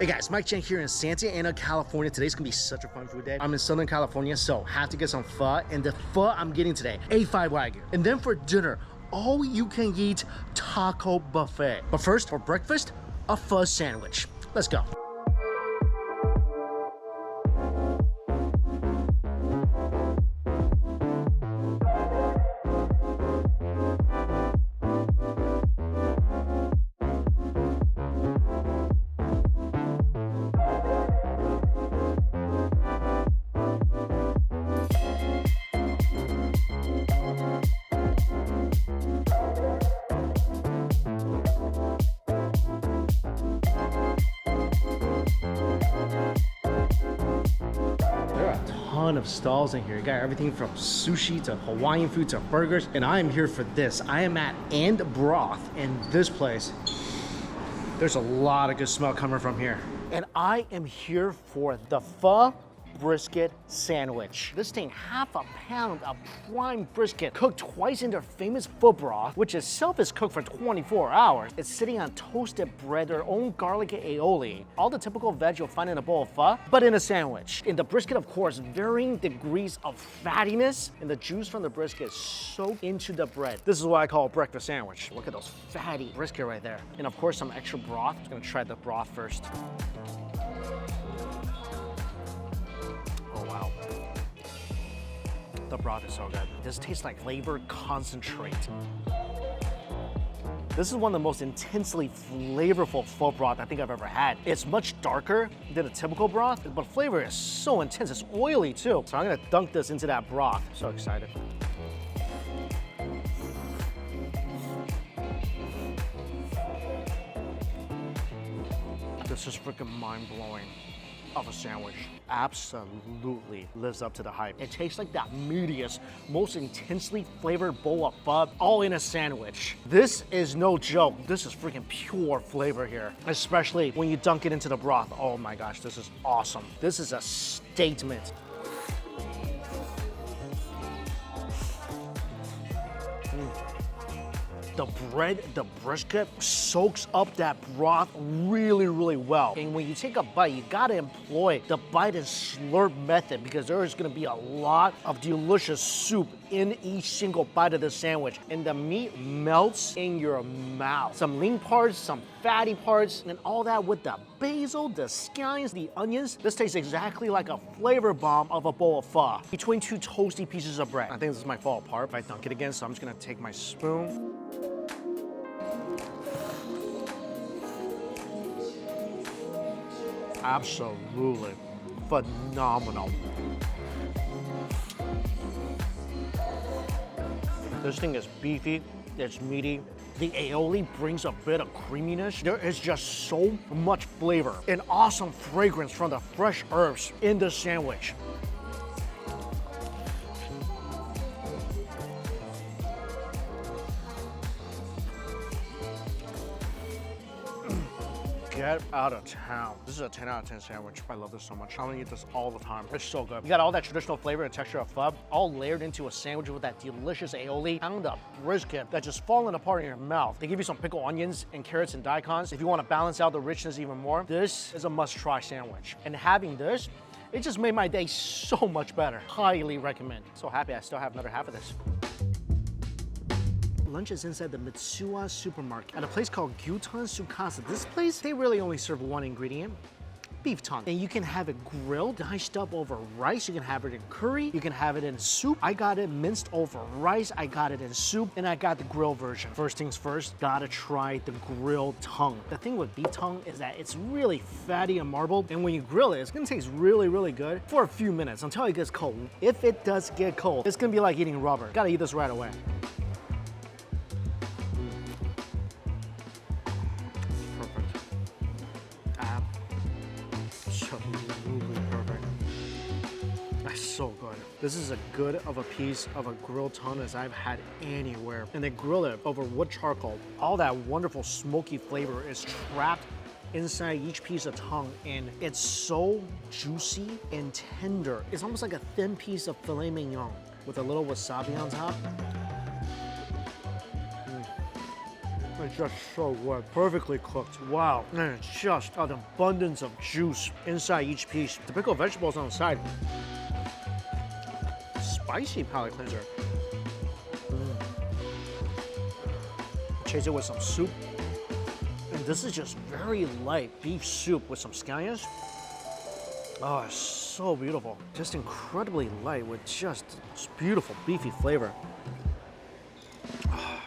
Hey guys, Mike Chen here in Santa Ana, California. Today's gonna be such a fun food day. I'm in Southern California, so have to get some pho. And the pho I'm getting today, A5 Wagyu. And then for dinner, all you can eat taco buffet. But first, for breakfast, a pho sandwich. Let's go. Of stalls in here. You got everything from sushi to Hawaiian food to burgers, and I am here for this. I am at And Broth, and this place, there's a lot of good smell coming from here. And I am here for the Pho Brisket sandwich. This thing, half a pound of prime brisket cooked twice in their famous pho broth, which itself is cooked for 24 hours. It's sitting on toasted bread, their own garlic aioli, all the typical veg you'll find in a bowl of pho, but in a sandwich. In the brisket, of course, varying degrees of fattiness, and the juice from the brisket soaked into the bread. This is what I call a breakfast sandwich. Look at those fatty brisket right there. And of course, some extra broth. I'm gonna try the broth first. Wow. The broth is so good. This tastes like flavor concentrate. This is one of the most intensely flavorful pho broth I think I've ever had. It's much darker than a typical broth, but flavor is so intense. It's oily too. So I'm gonna dunk this into that broth. So excited. This is freaking mind-blowing. Of a sandwich. Absolutely lives up to the hype. It tastes like that meatiest, most intensely flavored bowl of pho, all in a sandwich. This is no joke. This is freaking pure flavor here, especially when you dunk it into the broth. Oh my gosh, this is awesome. This is a statement. The bread, the brisket soaks up that broth really, really well. And when you take a bite, you gotta employ the bite and slurp method because there is gonna be a lot of delicious soup in each single bite of the sandwich. And the meat melts in your mouth. Some lean parts, some fatty parts, and all that with the basil, the scallions, the onions. This tastes exactly like a flavor bomb of a bowl of pho between two toasty pieces of bread. I think this might fall apart if I dunk it again, so I'm just gonna take my spoon. Absolutely phenomenal. This thing is beefy, it's meaty. The aioli brings a bit of creaminess. There is just so much flavor and awesome fragrance from the fresh herbs in the sandwich. Get out of town. This is a 10 out of 10 sandwich. I love this so much. I'm gonna eat this all the time. It's so good. You got all that traditional flavor and texture of pho, all layered into a sandwich with that delicious aioli and the brisket that's just falling apart in your mouth. They give you some pickled onions and carrots and daikons. If you want to balance out the richness even more, this is a must-try sandwich. And having this, it just made my day so much better. Highly recommend. So happy I still have another half of this. Lunch is inside the Mitsuwa supermarket at a place called Gyutan Tsukasa. This place, they really only serve one ingredient, beef tongue. And you can have it grilled, diced up over rice. You can have it in curry. You can have it in soup. I got it minced over rice. I got it in soup, and I got the grilled version. First things first, gotta try the grilled tongue. The thing with beef tongue is that it's really fatty and marbled, and when you grill it, it's gonna taste really, really good for a few minutes until it gets cold. If it does get cold, it's gonna be like eating rubber. Gotta eat this right away. Absolutely perfect. That's so good. This is as good of a piece of a grilled tongue as I've had anywhere. And they grill it over wood charcoal. All that wonderful smoky flavor is trapped inside each piece of tongue, and it's so juicy and tender. It's almost like a thin piece of filet mignon with a little wasabi on top. It's just so good. Perfectly cooked. Wow. And it's just an abundance of juice inside each piece. The pickled vegetables on the side. Spicy palate cleanser. Chase it with some soup. And this is just very light beef soup with some scallions. Oh, it's so beautiful. Just incredibly light with just this beautiful beefy flavor. Oh,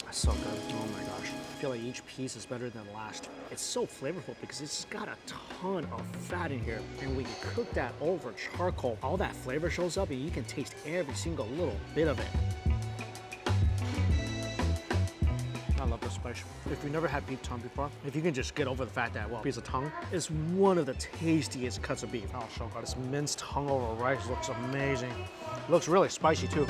that's so good. Oh my gosh. I feel like each piece is better than the last. It's so flavorful because it's got a ton of fat in here. And when you cook that over charcoal, all that flavor shows up and you can taste every single little bit of it. I love the spice. If you never had beef tongue before, if you can just get over the fact that, well, piece of tongue is one of the tastiest cuts of beef. Oh, so good. This minced tongue over rice looks amazing. It looks really spicy too.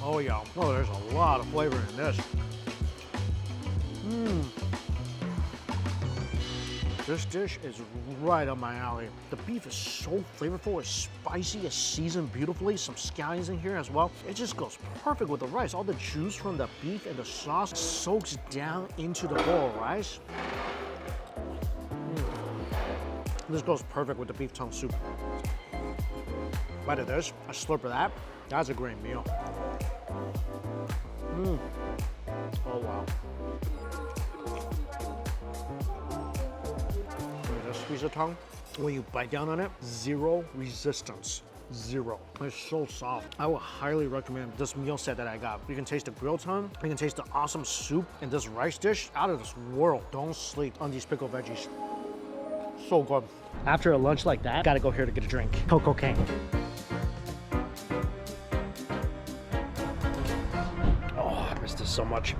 Oh yeah. Oh, there's a lot of flavor in this. This dish is right up my alley. The beef is so flavorful, it's spicy, it's seasoned beautifully, some scallions in here as well. It just goes perfect with the rice. All the juice from the beef and the sauce soaks down into the bowl of rice. This goes perfect with the beef tongue soup. Bite of this, a slurp of that. That's a great meal. Oh wow. This piece of tongue, when you bite down on it, zero resistance. Zero. It's so soft. I would highly recommend this meal set that I got. You can taste the grilled tongue, you can taste the awesome soup, and this rice dish, out of this world. Don't sleep on these pickled veggies. So good. After a lunch like that, gotta go here to get a drink. Coco Cane. Oh, I miss this so much.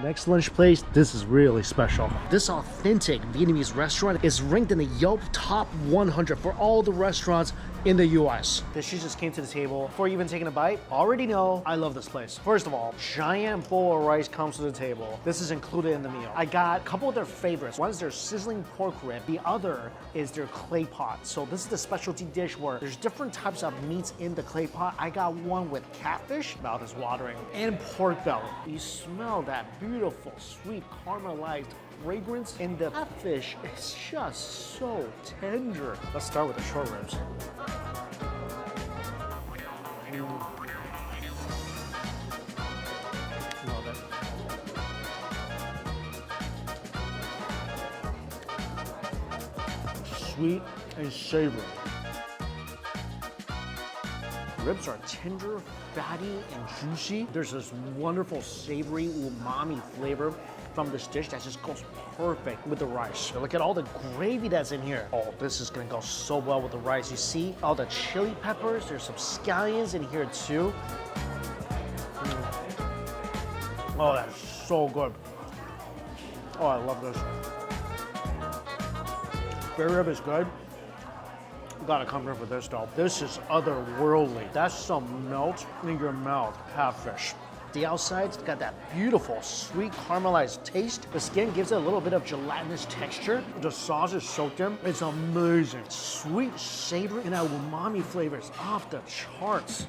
Next lunch place, this is really special. This authentic Vietnamese restaurant is ranked in the Yelp Top 100 for all the restaurants in the US. The she just came to the table. Before even taking a bite, already know I love this place. First of all, giant bowl of rice comes to the table. This is included in the meal. I got a couple of their favorites. One is their sizzling pork rib. The other is their clay pot. So this is the specialty dish where there's different types of meats in the clay pot. I got one with catfish, mouth is watering, and pork belly. You smell that beautiful, sweet, caramelized fragrance, and the catfish is just so tender. Let's start with the short ribs. Love it. Sweet and savory. Ribs are tender, fatty, and juicy. There's this wonderful savory umami flavor from this dish that just goes perfect with the rice. Look at all the gravy that's in here. Oh, this is gonna go so well with the rice. You see all the chili peppers, there's some scallions in here too. Oh, that's so good. Oh, I love this. Spare rib is good. You gotta come here for this though. This is otherworldly. That's some melt in your mouth catfish. The outside's got that beautiful, sweet, caramelized taste. The skin gives it a little bit of gelatinous texture. The sauce is soaked in. It's amazing. Sweet, savory, and that umami flavor is off the charts.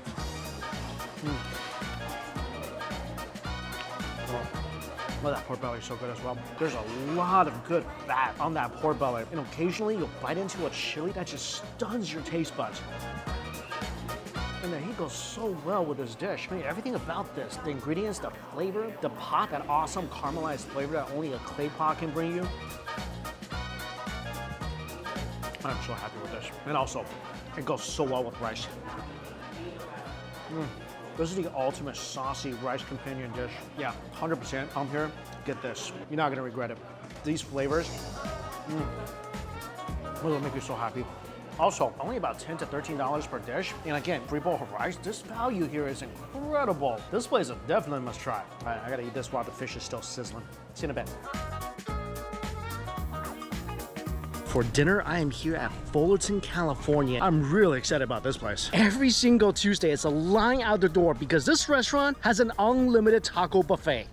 Oh, that pork belly is so good as well. There's a lot of good fat on that pork belly. And occasionally you'll bite into a chili that just stuns your taste buds. And the heat goes so well with this dish. I mean, everything about this, the ingredients, the flavor, the pot, that awesome caramelized flavor that only a clay pot can bring you. I'm so happy with this. And also, it goes so well with rice. This is the ultimate saucy rice companion dish. Yeah, 100%. Come here, get this. You're not gonna regret it. These flavors, will make you so happy. Also, only about $10 to $13 per dish. And again, 3 bowls of rice. This value here is incredible. This place is definitely a must try. All right, I gotta eat this while the fish is still sizzling. See you in a bit. For dinner, I am here at Fullerton, California. I'm really excited about this place. Every single Tuesday, it's a line out the door because this restaurant has an unlimited taco buffet.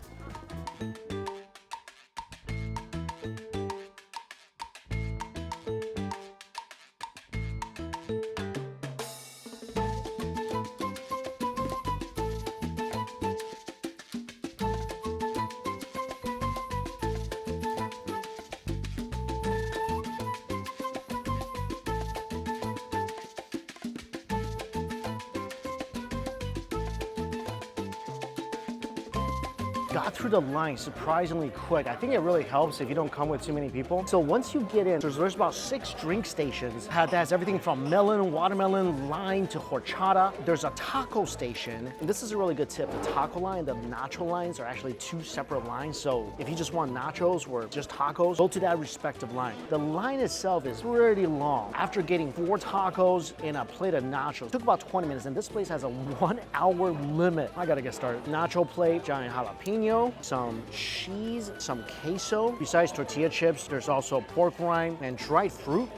got through the line surprisingly quick. I think it really helps if you don't come with too many people. So once you get in, there's about 6 drink stations that has everything from melon, watermelon, lime to horchata. There's a taco station, and this is a really good tip. The taco line, the nacho lines are actually 2 separate lines. So if you just want nachos or just tacos, go to that respective line. The line itself is pretty long. After getting 4 tacos and a plate of nachos, it took about 20 minutes, and this place has a 1-hour limit. I gotta get started. Nacho plate, giant jalapeno, some cheese, some queso. Besides tortilla chips, there's also pork rind and dried fruit.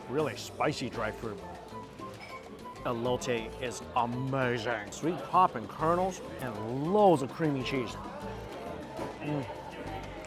Really spicy dried fruit. Elote is amazing. Sweet pop and kernels and loads of creamy cheese.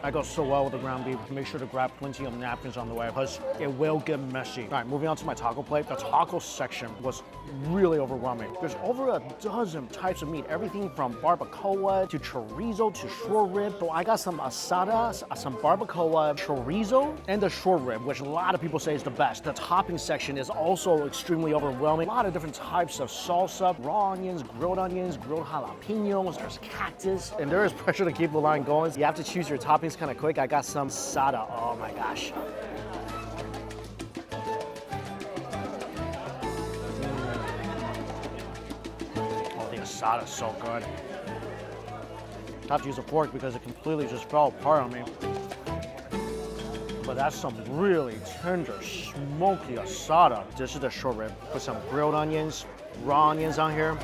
I go so well with the ground beef. Make sure to grab plenty of napkins on the way because it will get messy. All right, moving on to my taco plate. The taco section was really overwhelming. There's over a dozen types of meat, everything from barbacoa to chorizo to short rib. So I got some asada, some barbacoa, chorizo, and the short rib, which a lot of people say is the best. The topping section is also extremely overwhelming. A lot of different types of salsa, raw onions, grilled jalapenos, there's cactus, and there is pressure to keep the line going. You have to choose your toppings kind of quick. I got some asada. Oh my gosh. Oh, the asada is so good. I have to use a fork because it completely just fell apart on me. But that's some really tender, smoky asada. This is the short rib. Put some grilled onions, raw onions on here.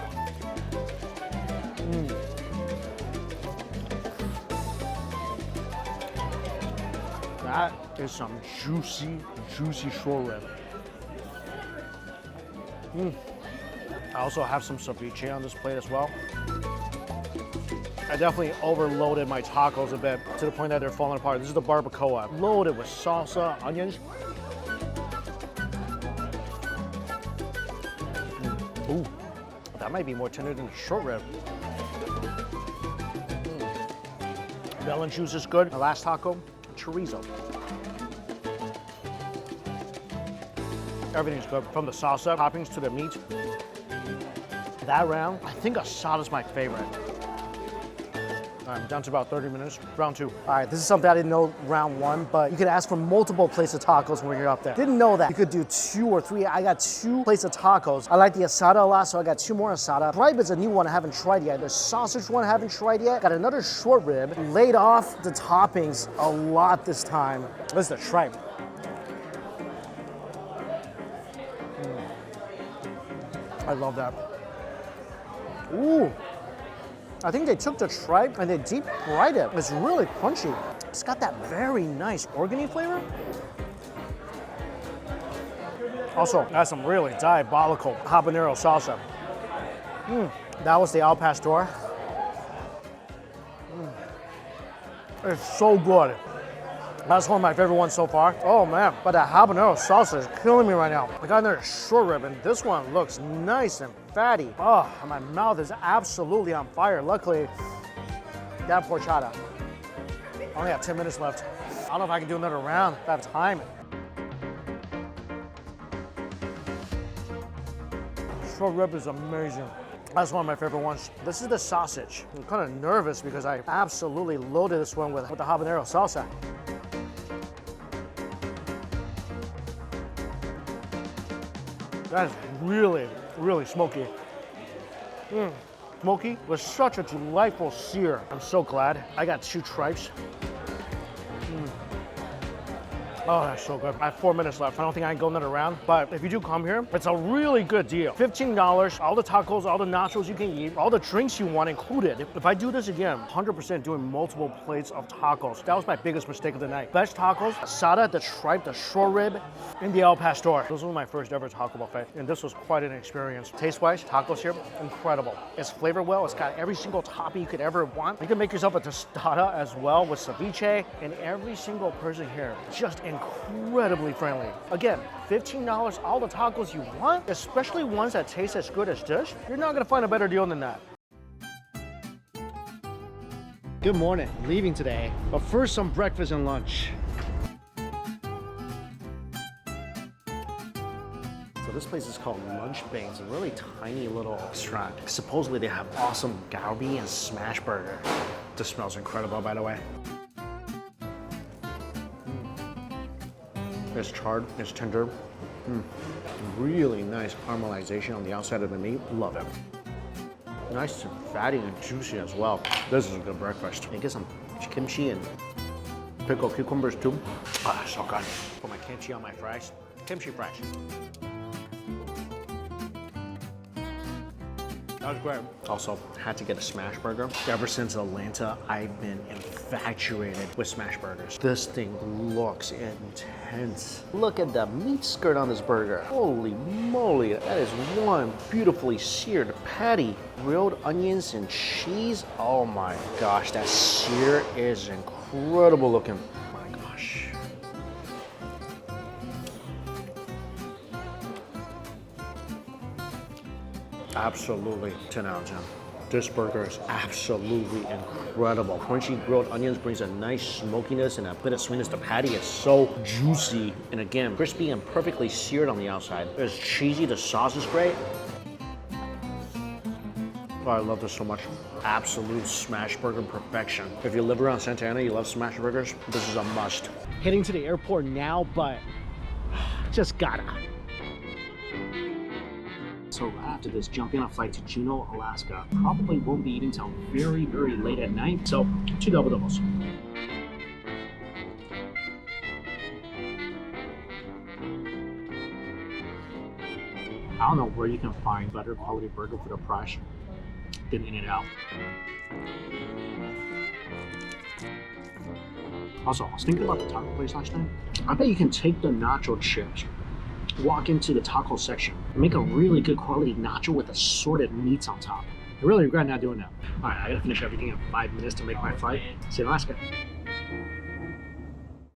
That is some juicy, juicy short rib. I also have some ceviche on this plate as well. I definitely overloaded my tacos a bit to the point that they're falling apart. This is the barbacoa, loaded with salsa, onions. Ooh, that might be more tender than the short rib. Melon juice is good. The last taco, chorizo. Everything's good, from the salsa, toppings to the meat. That round, I think asada's my favorite. I'm down to about 30 minutes, round 2. All right, this is something I didn't know round 1, but you could ask for multiple plates of tacos when you're up there. Didn't know that. You could do 2 or 3. I got 2 plates of tacos. I like the asada a lot, so I got 2 more asada. Tripe is a new one I haven't tried yet. The sausage one I haven't tried yet. Got another short rib. Laid off the toppings a lot this time. This is the tripe. I love that. Ooh. I think they took the tripe and they deep fried it. It's really crunchy. It's got that very nice organy flavor. Also, that's some really diabolical habanero salsa. That was the al pastor. It's so good. That's one of my favorite ones so far. Oh man, but that habanero salsa is killing me right now. I got another short rib and this one looks nice and fatty. Oh, and my mouth is absolutely on fire. Luckily, that horchata. I only have 10 minutes left. I don't know if I can do another round if I have time. Short rib is amazing. That's one of my favorite ones. This is the sausage. I'm kind of nervous because I absolutely loaded this one with the habanero salsa. That is really, really smoky. Smoky with such a delightful sear. I'm so glad. I got 2 tripes. Oh, that's so good. I have 4 minutes left. I don't think I can go another round, but if you do come here, it's a really good deal. $15, all the tacos, all the nachos you can eat, all the drinks you want included. If I do this again, 100% doing multiple plates of tacos. That was my biggest mistake of the night. Best tacos, asada, the tripe, the short rib, and the al pastor. Those were my first ever taco buffet, and this was quite an experience. Taste-wise, tacos here, incredible. It's flavored well. It's got every single topping you could ever want. You can make yourself a tostada as well with ceviche, and every single person here just incredibly friendly. Again, $15, all the tacos you want, especially ones that taste as good as this. You're not gonna find a better deal than that. Good morning, leaving today, but first some breakfast and lunch. So this place is called Lunch Bay. It's a really tiny little restaurant. Supposedly they have awesome galbi and smash burger. This smells incredible, by the way. It's charred, it's tender. Really nice caramelization on the outside of the meat. Love it. Nice and fatty and juicy as well. This is a good breakfast. And get some kimchi and pickled cucumbers too. Ah, so good. Put my kimchi on my fries. Kimchi fries. That was great. Also, had to get a smash burger. Ever since Atlanta, I've been infatuated with smash burgers. This thing looks intense. Look at the meat skirt on this burger. Holy moly, that is one beautifully seared patty. Grilled onions and cheese. Oh my gosh, that sear is incredible looking. Oh my gosh. Absolutely 10 out of 10. This burger is absolutely incredible. Crunchy grilled onions brings a nice smokiness and a bit of sweetness. The patty is so juicy and again, crispy and perfectly seared on the outside. It's cheesy, the sauce is great. Oh, I love this so much. Absolute smash burger perfection. If you live around Santa Ana, you love smash burgers, this is a must. Heading to the airport now, but just gotta. So after this, jumping on a flight to Juneau, Alaska. Probably won't be eating till very, very late at night. So 2 double doubles. I don't know where you can find better quality burger for the price than In-N-Out. Also, I was thinking about the taco place last night. I bet you can take the nacho chips, walk into the taco section, and make a really good quality nacho with assorted meats on top. I really regret not doing that. All right, I gotta finish everything in 5 minutes to make my flight. See you in Alaska.